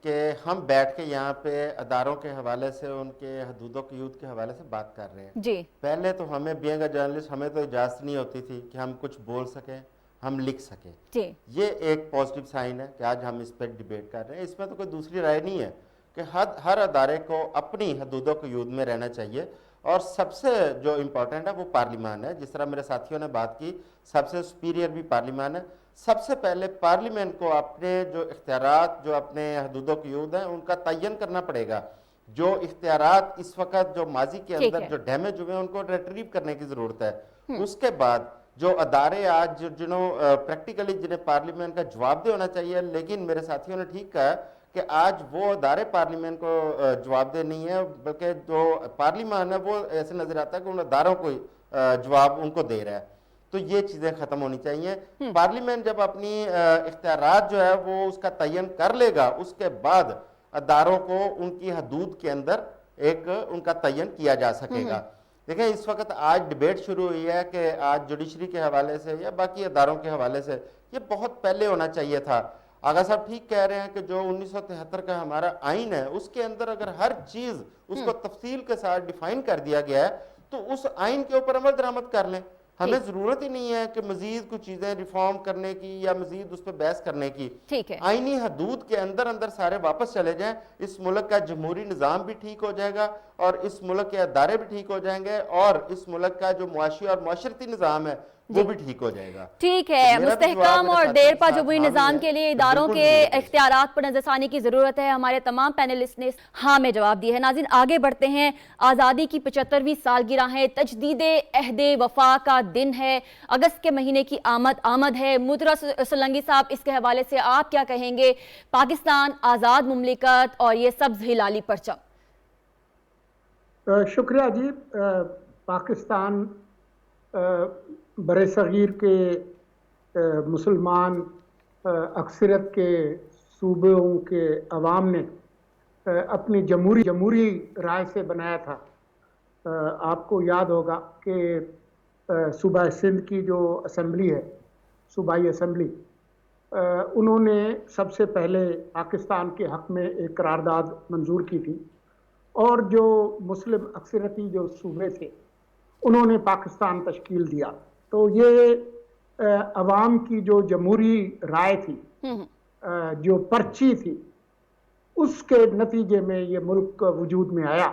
कि हम बैठ के यहाँ पे अदारों के हवाले से, उनके हदूदों की यूद के हवाले से बात कर रहे हैं। जी। पहले तो हमें बीइंग अ जर्नलिस्ट हमें तो इजाज़त नहीं होती थी कि हम कुछ बोल सकें, हम लिख सकें। जी। ये एक पॉजिटिव साइन है कि आज हम इस पर डिबेट कर रहे हैं। इसमें तो कोई दूसरी राय नहीं है कि हर अदारे को अपनी हदूदों की यूद में रहना चाहिए, और सबसे जो इम्पोर्टेंट है वो पार्लियामान है। जिस तरह मेरे साथियों ने बात की, सबसे सुपीरियर भी पार्लियामान है। सबसे पहले पार्लियामेंट को अपने जो इख्तियारात, जो अपने हदूदों की यूद है, उनका तयन करना पड़ेगा। जो इख्तियारात इस वक्त जो माजी के अंदर जो डैमेज हुए हैं, उनको रिट्रीव करने की ज़रूरत है। उसके बाद जो अदारे आज प्रैक्टिकली जिन्हें पार्लियामेंट का जवाबदेह होना चाहिए, लेकिन मेरे साथियों ने ठीक कहा कि आज वो अदारे पार्लियामेंट को जवाबदेह नहीं है, बल्कि जो पार्लियामान है वो ऐसे नजर आता है कि उन अदारों को जवाब उनको दे रहा है। तो ये चीज़ें ख़त्म होनी चाहिए। पार्लियामेंट जब अपनी इख्तियारात जो है वो उसका तयन कर लेगा, उसके बाद अदारों को उनकी हदूद के अंदर एक उनका तयन किया जा सकेगा। देखें, इस वक्त आज डिबेट शुरू हुई है कि आज जुडिशरी के हवाले से या बाकी अदारों के हवाले से, ये बहुत पहले होना चाहिए था। आगा साहब ठीक कह रहे हैं कि जो 1973 का हमारा आइन है, उसके अंदर अगर हर चीज़ उसको तफसील के साथ डिफाइन कर दिया गया है, तो उस आइन के ऊपर अमल दरामद कर लें। हमें जरूरत ही नहीं है कि मजीद कुछ चीजें रिफॉर्म करने की या मजीद उस पर बहस करने की। ठीक है। आईनी हदूद के अंदर अंदर सारे वापस चले जाएं, इस मुल्क का जमहूरी निज़ाम भी ठीक हो जाएगा और इस मुल्क के अदारे भी ठीक हो जाएंगे और इस मुल्क का जो मुआशी और माशरती निज़ाम है वो भी ठीक हो जाएगा। ठीक है, मुस्तहकम और देरपा जमहूरी निज़ाम के लिए इदारों के इख्तियारात पर नजरसानी की ज़रूरत है। हमारे तमाम पैनलिस्ट ने हाँ में जवाब दिया है। नाज़रीन, आगे बढ़ते हैं। आज़ादी की 75वीं सालगिरह है, तजदीद अहदे वफा का दिन है, अगस्त के महीने की आमद है। मुतरा सोलंकी साहब, इसके हवाले से आप क्या कहेंगे? पाकिस्तान आज़ाद मुमलिकत और ये सब्ज़ हिलाली परचम। शुक्रिया जी। पाकिस्तान बरसगीर के मुसलमान अक्सरियत के सूबों के अवाम ने अपनी जमहूरी राय से बनाया था। आपको याद होगा कि सूबा सिंध की जो असम्बली है, सूबाई असम्बली, उन्होंने सबसे पहले पाकिस्तान के हक़ में एक करारदाद मंजूर की थी और जो मुस्लिम अक्सरती जो सूबे थे उन्होंने पाकिस्तान तश्कील दिया। तो ये अवाम की जो जमहूरी राय थी, जो पर्ची थी, उसके नतीजे में ये मुल्क वजूद में आया।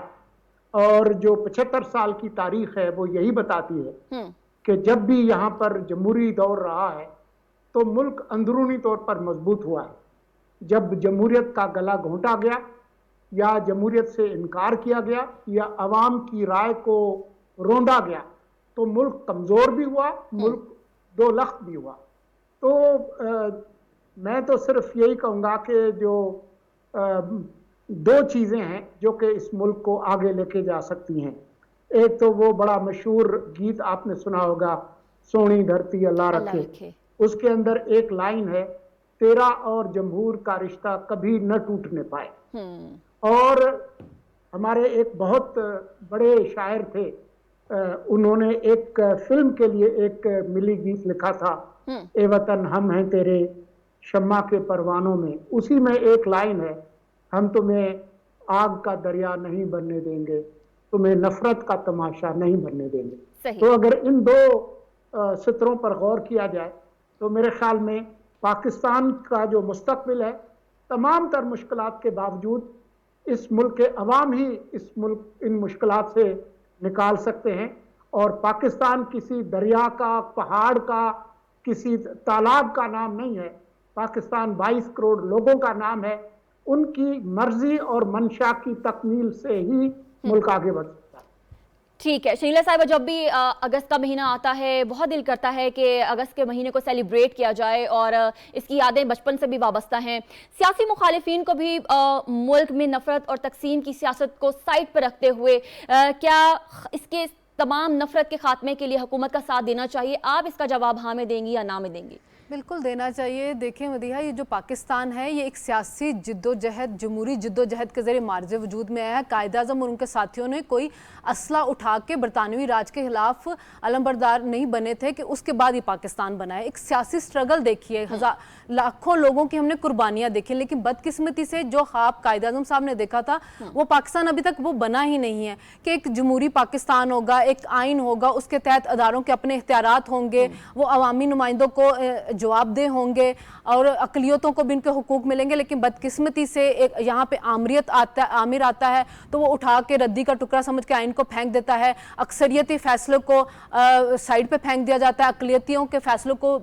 और जो 75 साल की तारीख है वो यही बताती है कि जब भी यहाँ पर जमहूरी दौर रहा है तो मुल्क अंदरूनी तौर पर मजबूत हुआ है। जब जमहूरियत का गला घोंटा गया या जमहूरियत से इनकार किया गया या अवाम की राय को रोंदा गया तो मुल्क कमज़ोर भी हुआ, मुल्क दो लख्त भी हुआ। तो मैं तो सिर्फ यही कहूँगा कि जो दो चीज़ें हैं जो कि इस मुल्क को आगे लेके जा सकती हैं। एक तो वो बड़ा मशहूर गीत आपने सुना होगा, सोनी धरती अल्लाह रखे। उसके अंदर एक लाइन है, तेरा और जमहूर का रिश्ता कभी न टूटने पाए। और हमारे एक बहुत बड़े शायर थे, उन्होंने एक फिल्म के लिए एक मिली गीत लिखा था, ए वतन हम हैं तेरे शम्मा के परवानों में। उसी में एक लाइन है, हम तुम्हें आग का दरिया नहीं बनने देंगे, तुम्हें नफरत का तमाशा नहीं बनने देंगे। तो अगर इन दो सत्रों पर गौर किया जाए तो मेरे ख्याल में पाकिस्तान का जो मुस्तकबिल है, तमाम तर मुश्किलात के बावजूद इस मुल्क के अवाम ही इस मुल्क इन मुश्किलात से निकाल सकते हैं। और पाकिस्तान किसी दरिया का, पहाड़ का, किसी तालाब का नाम नहीं है। पाकिस्तान 22 करोड़ लोगों का नाम है। उनकी मर्जी और मंशा की तकमील से ही मुल्क आगे बढ़ सकता है। ठीक है शहीला साहिबा, जब भी अगस्त का महीना आता है बहुत दिल करता है कि अगस्त के महीने को सेलिब्रेट किया जाए और इसकी यादें बचपन से भी वाबस्ता हैं। सियासी मुखालिफिन को भी मुल्क में नफरत और तकसीम की सियासत को साइड पर रखते हुए क्या इसके तमाम नफरत के खात्मे के लिए हुकूमत का साथ देना चाहिए? आप इसका जवाब हाँ में देंगी या ना में देंगी? बिल्कुल देना चाहिए। देखिए मदीहा, ये जो पाकिस्तान है ये एक सियासी जिद्दोजहद, जमहूरी जिद्दोजहद के ज़रिए मार्ज वजूद में आया है। कायद-ए-आज़म और उनके साथियों ने कोई असला उठा के बरतानवी राज के खिलाफ अलमबरदार नहीं बने थे कि उसके बाद ये पाकिस्तान बना है। एक सियासी स्ट्रगल देखिए, लाखों लोगों की हमने कुर्बानियाँ देखी, लेकिन बदकिस्मती से जो ख्वाब कायद-ए-आज़म साहब ने देखा था वो पाकिस्तान अभी तक वो बना ही नहीं है कि एक जमहूरी पाकिस्तान होगा, एक आइन होगा, उसके तहत अदारों के अपने इख्तियारात होंगे, वो अवामी नुमाइंदों को जवाबदेह होंगे और अकलियतों को भी इनके हुकूक मिलेंगे। लेकिन बदकिस्मती से एक यहाँ पे आमिर आता है तो वो उठा के रद्दी का टुकड़ा समझ के आइन को फेंक देता है, अक्सरियती फैसलों को साइड पे फेंक दिया जाता है, अकलियतियों के फैसलों को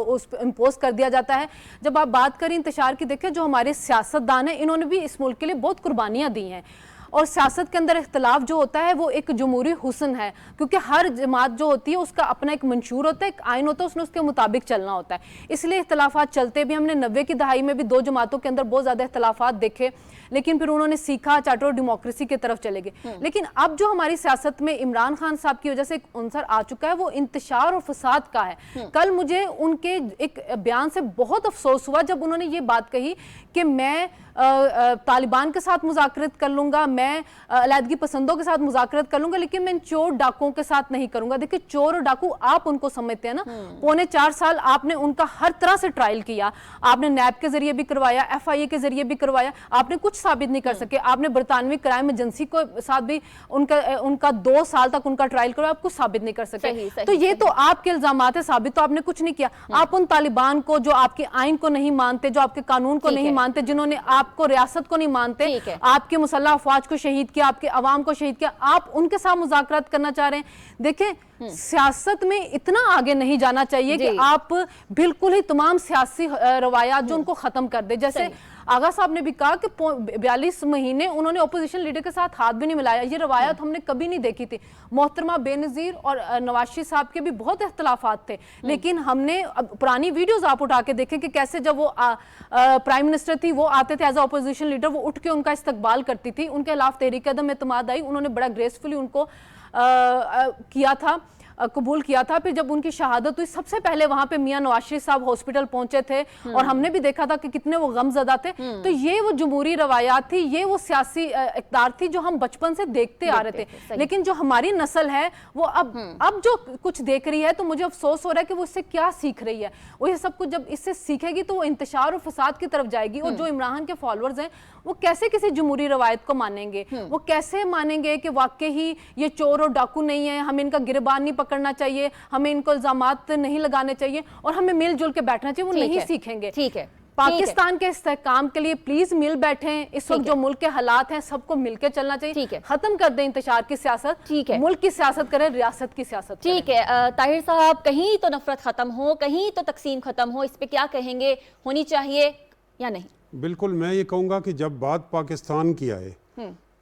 उस इम्पोज कर दिया जाता है। जब आप बात करें इंतशार की, देखें जो हमारे सियासतदान हैं इन्होंने भी इस मुल्क के लिए बहुत कुर्बानियाँ दी हैं, और सियासत के अंदर इख्तलाफ जो होता है वो एक जमहूरी हुस्न है, क्योंकि हर जमात जो होती है उसका अपना एक मंशूर होता है, एक आइन होता है, उसने उसके मुताबिक चलना होता है। इसलिए इख्तलाफात चलते भी। हमने 90 की दहाई में भी दो जमातों के अंदर बहुत ज़्यादा इख्तलाफात देखे, लेकिन फिर उन्होंने सीखा, चार्टर डेमोक्रेसी की तरफ चले गए। लेकिन अब जो हमारी सियासत में इमरान खान साहब की वजह से एक अंसर आ चुका है वो इंतशार और फसाद का है। कल मुझे उनके एक बयान से बहुत अफसोस हुआ जब उन्होंने ये बात कही कि मैं तालिबान के साथ मुज़ाकरत कर लूंगा, मैं अलहदगी पसंदों के साथ मुज़ाकरत कर लूंगा, लेकिन मैं इन चोर डाकुओं के साथ नहीं करूंगा। देखिए चोर और डाकू आप उनको समझते हैं ना, 4.25 साल आपने उनका हर तरह से ट्रायल किया, आपने नैब के जरिए भी करवाया, FIA के जरिए भी करवाया, आपने कुछ साबित नहीं कर सके। आपने बरतानवी क्राइम एजेंसी को साथ भी उनका 2 साल तक उनका ट्रायल करवाया, आप कुछ साबित नहीं कर सके। तो ये तो आपके इल्जामात है, साबित तो आपने कुछ नहीं किया। आप उन तालिबान को जो आपके आइन को नहीं मानते, जो आपके कानून को नहीं मानते, जिन्होंने आपको रियासत को नहीं मानते, आपके मुसल्लह अफवाज को शहीद किया, आपके अवाम को शहीद किया, आप उनके साथ मुज़ाकरात करना चाह रहे हैं। देखें सियासत में इतना आगे नहीं जाना चाहिए कि आप बिल्कुल ही तमाम सियासी रवायात जो उनको खत्म कर दे। जैसे आगा साहब ने भी कहा कि 42 महीने उन्होंने ओपोजिशन लीडर के साथ हाथ भी नहीं मिलाया, ये रवायत हमने कभी नहीं देखी थी। मोहतरमा बेनज़ीर और नवाज शरीफ साहब के भी बहुत इख्तलाफात थे, लेकिन हमने पुरानी वीडियोस आप उठा के देखें कि कैसे जब वो प्राइम मिनिस्टर थी वो आते थे एज अ ओपोजिशन लीडर, वो उठ के उनका इस्तकबाल करती थी, उनके खिलाफ तहरीक अदम एतमाद आई, उन्होंने बड़ा ग्रेसफुली उनको किया था, कबूल किया था। फिर जब उनकी शहादत हुई सबसे पहले वहां पे मियां नवाज शरीफ साहब हॉस्पिटल पहुंचे थे और हमने भी देखा था कि कितने वो गमज़दा थे। तो ये वो जमहूरी रवायात थी, ये वो सियासी इक़्तिदार थी जो हम बचपन से देखते आ रहे थे। लेकिन जो हमारी नस्ल है वो अब जो कुछ देख रही है तो मुझे अफसोस हो रहा है कि वो इससे क्या सीख रही है। वो ये सब कुछ जब इससे सीखेगी तो वो इंतशार और फसाद की तरफ जाएगी। और जो इमरान के फॉलोअर्स हैं वो कैसे किसी जमहूरी रवायत को मानेंगे, वो कैसे मानेंगे कि वाकई ही ये चोर और डाकू नहीं है, हमें इनका गिरबान नहीं पकड़ना चाहिए, हमें इनको इल्जामात नहीं लगाने चाहिए और हमें मिलजुल के बैठना चाहिए। वो नहीं सीखेंगे। ठीक है, पाकिस्तान के इस्तेहकाम के लिए प्लीज मिल बैठें। इस वक्त जो मुल्क के हालात हैं सबको मिलकर चलना चाहिए। खत्म कर दें इंतशार की सियासत, ठीक है, मुल्क की सियासत करें, रियासत की सियासत। ठीक है ताहिर साहब, कहीं तो नफरत खत्म हो, कहीं तो तकसीम खत्म हो, इस पे क्या कहेंगे, होनी चाहिए या नहीं? बिल्कुल, मैं ये कहूँगा कि जब बात पाकिस्तान की आए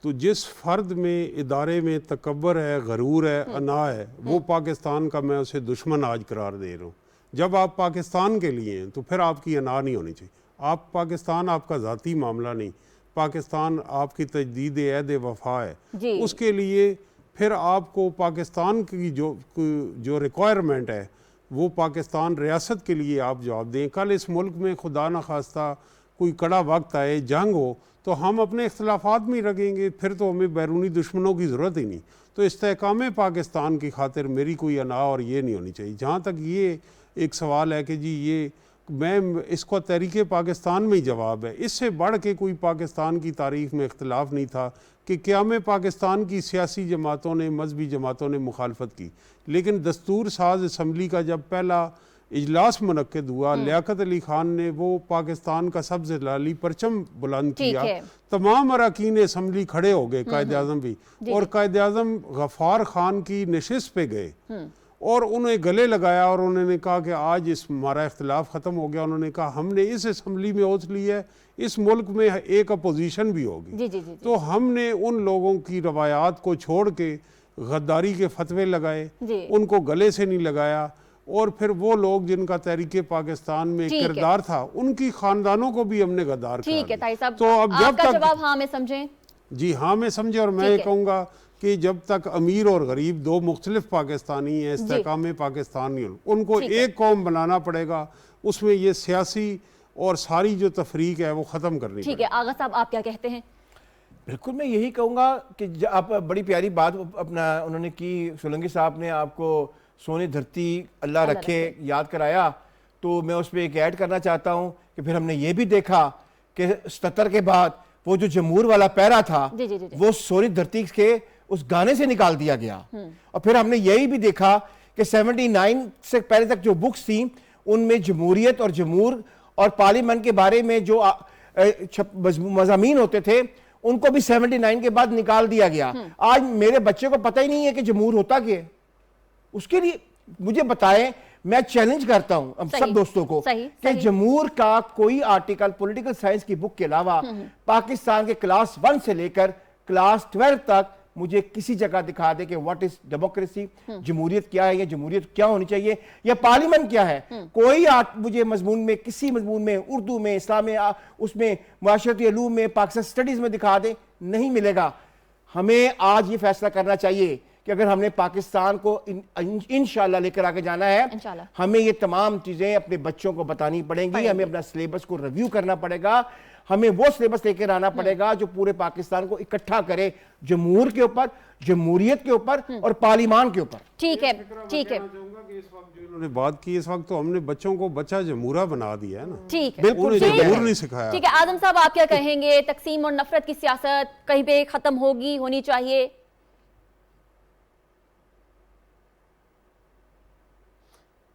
तो जिस फ़र्द में इदारे में तकब्बर है, गरूर है, अना है, वो पाकिस्तान का मैं उसे दुश्मन आज करार दे रहा हूँ। जब आप पाकिस्तान के लिए हैं तो फिर आपकी अना नहीं होनी चाहिए। आप पाकिस्तान आपका ज़ाती मामला नहीं, पाकिस्तान आपकी तजदीद अहद वफ़ा है। उसके लिए फिर आपको पाकिस्तान की जो रिक्वायरमेंट है वो पाकिस्तान रियासत के लिए आप जवाब दें। कल इस मुल्क में खुदा न खास्ता कोई कड़ा वक्त आए, जंग हो, तो हम अपने इख्तलाफात में रखेंगे, फिर तो हमें बैरूनी दुश्मनों की ज़रूरत ही नहीं। तो इस्तेहकाम पाकिस्तान की खातिर मेरी कोई अना और ये नहीं होनी चाहिए। जहाँ तक ये एक सवाल है कि जी ये मैं इसको तहरीक पाकिस्तान में ही जवाब है, इससे बढ़ के कोई पाकिस्तान की तारीख़ में इख्तलाफ नहीं था कि क्या में पाकिस्तान की सियासी जमातों ने, मजहबी जमातों ने मुखालफत की, लेकिन दस्तूर साज असम्बली का जब पहला इजलास मुनक्किद हुआ, लियाकत अली खान ने वो पाकिस्तान का सबसे लाली परचम बुलंद किया, तमाम अरकान असम्बली खड़े हो गए, कायद आज़म भी, और कायद आज़म गफ़ार खान की नशिस्त पे गए और उन्हें गले लगाया और उन्होंने कहा कि आज इस हमारा इख्तलाफ ख़त्म हो गया। उन्होंने कहा हमने इस असम्बली में ओथ ली है, इस मुल्क में एक अपोजिशन भी होगी। तो हमने उन लोगों की रवायात को छोड़ के गद्दारी के फतवे लगाए, उनको गले से नहीं लगाया, और फिर वो लोग जिनका तहरीके पाकिस्तान में किरदार था उनकी खानदानों को भी हमने गद्दार किया। ठीक है ताहिर साहब, तो अब जब आपका तक जवाब हाँ में समझें। जी हाँ मैं समझे, और मैं कहूँगा कि जब तक अमीर और गरीब दो मुख्तलिफ पाकिस्तानी हैं, इस्तेकाम पाकिस्तानी, उनको एक कौम बनाना पड़ेगा। उसमें ये सियासी और सारी जो तफरीक है वो ख़त्म करनी ठीक है। आगा साहब आप क्या कहते हैं? बिल्कुल, मैं यही कहूँगा कि आप बड़ी प्यारी बात अपना उन्होंने की, सोलंकी साहब ने आपको सोनी धरती अल्लाह रखे याद कराया, तो मैं उस पर एक ऐड करना चाहता हूँ कि फिर हमने ये भी देखा कि 77 के बाद वो जो जमूर वाला पैरा था वो सोनी धरती के उस गाने से निकाल दिया गया। और फिर हमने यही भी देखा कि 79 से पहले तक जो बुक्स थी उनमें जमहूरियत और जमूर और पार्लियामेंट के बारे में जो मज़ामीन होते थे उनको भी 79 के बाद निकाल दिया गया। आज मेरे बच्चे को पता ही नहीं है कि जमहूर होता क्या है। उसके लिए मुझे बताएं, मैं चैलेंज करता हूं अब सब दोस्तों को कि जमहूर का कोई आर्टिकल पॉलिटिकल साइंस की बुक के अलावा पाकिस्तान के क्लास 1 से लेकर क्लास 12 तक मुझे किसी जगह दिखा दे कि व्हाट इज डेमोक्रेसी, जमहूरियत क्या है या जमहूरियत क्या होनी चाहिए या पार्लियामेंट क्या है। कोई मुझे मजमून में, किसी मजमून में, उर्दू में, इस्लाम में, उसमें माशरती उलूम में, पाकिस्तान स्टडीज में दिखा दे, नहीं मिलेगा। हमें आज ये फैसला करना चाहिए कि अगर हमने पाकिस्तान को इंशाल्लाह लेकर आगे जाना है, हमें ये तमाम चीजें अपने बच्चों को बतानी पड़ेंगी। हमें अपना सिलेबस को रिव्यू करना पड़ेगा। हमें वो सिलेबस लेकर आना पड़ेगा जो पूरे पाकिस्तान को इकट्ठा करे, जमहूर के ऊपर, जमहूरियत के ऊपर और पार्लियामान के ऊपर। ठीक है, ठीक है। इस वक्त जो इन्होंने बात की, इस वक्त तो हमने बच्चों को बच्चा जमहूरा बना दिया है ना। ठीक है, बिल्कुल जमहूर नहीं सिखाया। ठीक है, आजम साहब आप क्या कहेंगे? तकसीम और नफरत की सियासत कहीं पे खत्म होगी, होनी चाहिए?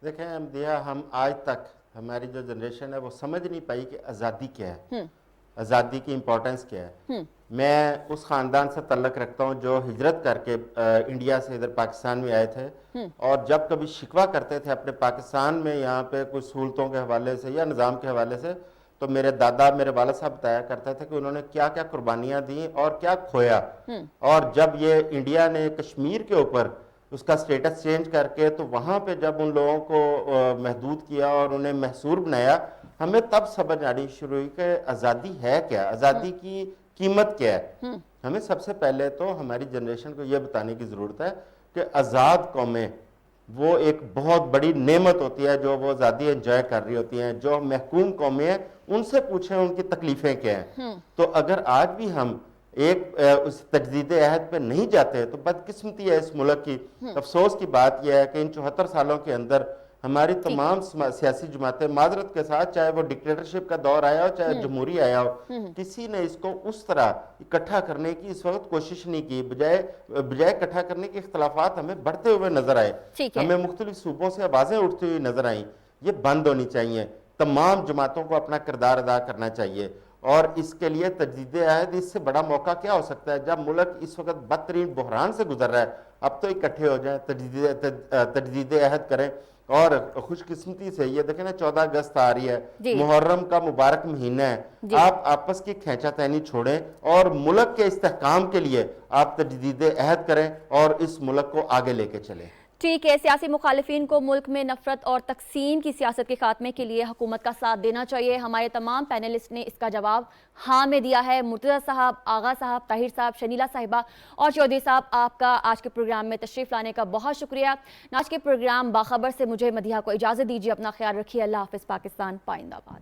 देखें अहमदिया, हम आज तक हमारी जो जनरेशन है वो समझ नहीं पाई कि आज़ादी क्या है, आज़ादी की इम्पोर्टेंस क्या है। मैं उस ख़ानदान से तल्लक रखता हूँ जो हिजरत करके इंडिया से इधर पाकिस्तान में आए थे, और जब कभी शिकवा करते थे अपने पाकिस्तान में यहाँ पे कुछ सहूलतों के हवाले से या निज़ाम के हवाले से, तो मेरे दादा, मेरे वाला साहब बताया करते थे कि उन्होंने क्या क्या कुर्बानियाँ दी और क्या खोया। और जब ये इंडिया ने कश्मीर के ऊपर उसका स्टेटस चेंज करके तो वहाँ पे जब उन लोगों को महदूद किया और उन्हें महसूर बनाया, हमें तब समझ आनी शुरू हुई कि आज़ादी है क्या, आज़ादी की कीमत क्या है। हमें सबसे पहले तो हमारी जनरेशन को यह बताने की ज़रूरत है कि आज़ाद कौमें वो एक बहुत बड़ी नेमत होती है जो वो आज़ादी एंजॉय कर रही होती हैं। जो महकूम कौमें हैं उनसे पूछें उनकी तकलीफ़ें क्या हैं। तो अगर आज भी हम एक उस तजदीद अहद पे नहीं जाते तो बदकिस्मती है इस मुल्क की। अफसोस की बात यह है कि इन 74 सालों के अंदर हमारी तमाम सियासी जमातें, माजरत के साथ, चाहे वो डिक्टेटरशिप का दौर आया हो चाहे जमहूरी आया हो, किसी ने इसको उस तरह इकट्ठा करने की इस वक्त कोशिश नहीं की। बजाय इकट्ठा करने के इख्तलाफात हमें बढ़ते हुए नजर आए, हमें मुख्तलिफ सूबों से आवाजें उठती हुई नजर आई। ये बंद होनी चाहिए। तमाम जमातों को अपना किरदार अदा करना चाहिए और इसके लिए तजदीद अहद, इससे बड़ा मौका क्या हो सकता है जब मुल्क इस वक्त बदतरीन बहरान से गुजर रहा है। अब तो इकट्ठे हो जाए, तजदीद अहद करें। और खुशकिस्मती से ये देखें ना, 14 अगस्त आ रही है, मुहर्रम का मुबारक महीना है, आप आपस की खींचातानी छोड़ें और मुल्क के इस्तेहकाम के लिए आप तजदीद अहद करें और इस मुल्क को आगे लेके चलें। ठीक है, सियासी मुखालिफिन को मुल्क में नफरत और तकसीम की सियासत के खात्मे के लिए हुकूमत का साथ देना चाहिए। हमारे तमाम पैनलिस्ट ने इसका जवाब हाँ में दिया है। मुर्तज़ा साहब, आगा साहब, ताहिर साहब, शनीला साहिबा और चौधरी साहब, आपका आज के प्रोग्राम में तशरीफ़ लाने का बहुत शुक्रिया। आज के प्रोग्राम बाखबर से मुझे मदीहा को इजाज़त दीजिए। अपना ख्याल रखिए। अल्लाह हाफ़िज़। पाकिस्तान पाइंदाबाद।